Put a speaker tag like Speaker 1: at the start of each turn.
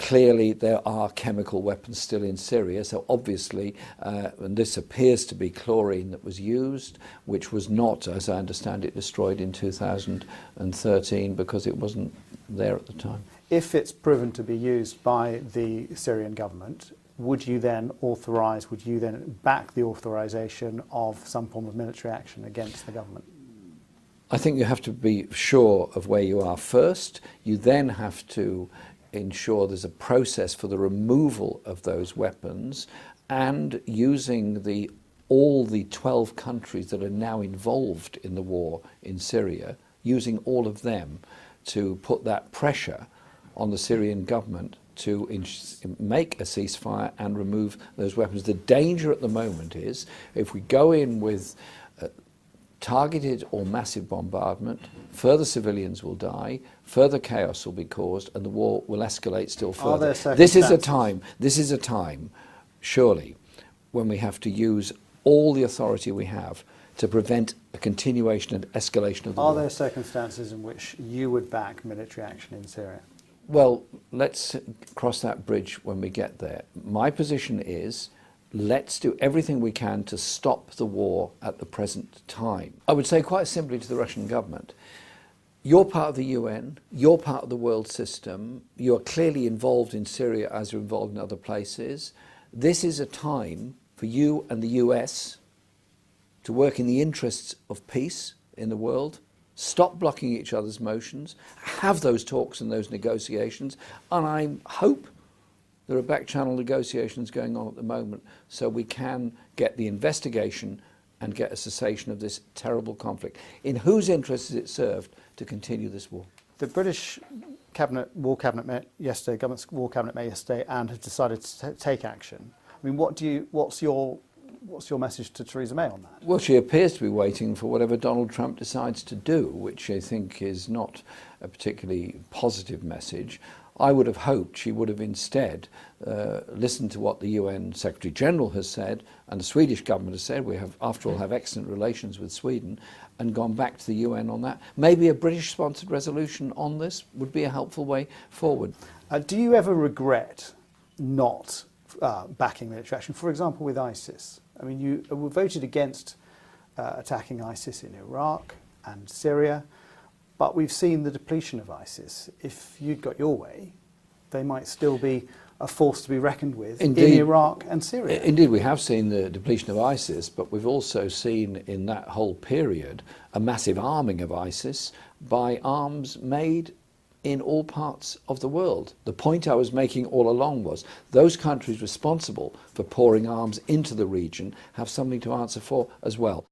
Speaker 1: Clearly, there are chemical weapons still in Syria, so obviously, and this appears to be chlorine that was used, which was not, as I understand it, destroyed in 2013 because it wasn't there at the time.
Speaker 2: If it's proven to be used by the Syrian government, would you then back the authorisation of some form of military action against the government?
Speaker 1: I think you have to be sure of where you are first. You then have to ensure there's a process for the removal of those weapons, and using all the 12 countries that are now involved in the war in Syria, using all of them to put that pressure on the Syrian government to make a ceasefire and remove those weapons. The danger at the moment is if we go in with targeted or massive bombardment, further civilians will die, further chaos will be caused, and the war will escalate still further. This is a time, surely, when we have to use all the authority we have to prevent a continuation and escalation of the war.
Speaker 2: Are there circumstances in which you would back military action in Syria?
Speaker 1: Well, let's cross that bridge when we get there. My position is, let's do everything we can to stop the war at the present time. I would say quite simply to the Russian government, you're part of the UN, you're part of the world system, you're clearly involved in Syria as you're involved in other places. This is a time for you and the US to work in the interests of peace in the world. Stop blocking each other's motions, have those talks and those negotiations, and I hope there are back-channel negotiations going on at the moment so we can get the investigation and get a cessation of this terrible conflict. In whose interest is it served to continue this war?
Speaker 2: The British war cabinet met yesterday, government's war cabinet met yesterday, and has decided to take action. I mean, what's your message to Theresa May on that?
Speaker 1: Well, she appears to be waiting for whatever Donald Trump decides to do, which I think is not a particularly positive message. I would have hoped she would have instead listened to what the UN Secretary General has said and the Swedish government has said. We have, after all, have excellent relations with Sweden, and gone back to the UN on that. Maybe a British-sponsored resolution on this would be a helpful way forward.
Speaker 2: Do you ever regret not backing military action, for example, with ISIS? I mean, you voted against attacking ISIS in Iraq and Syria, but we've seen the depletion of ISIS. If you'd got your way, they might still be a force to be reckoned with in Iraq and Syria.
Speaker 1: Indeed, we have seen the depletion of ISIS, but we've also seen in that whole period a massive arming of ISIS by arms made in all parts of the world. The point I was making all along was those countries responsible for pouring arms into the region have something to answer for as well.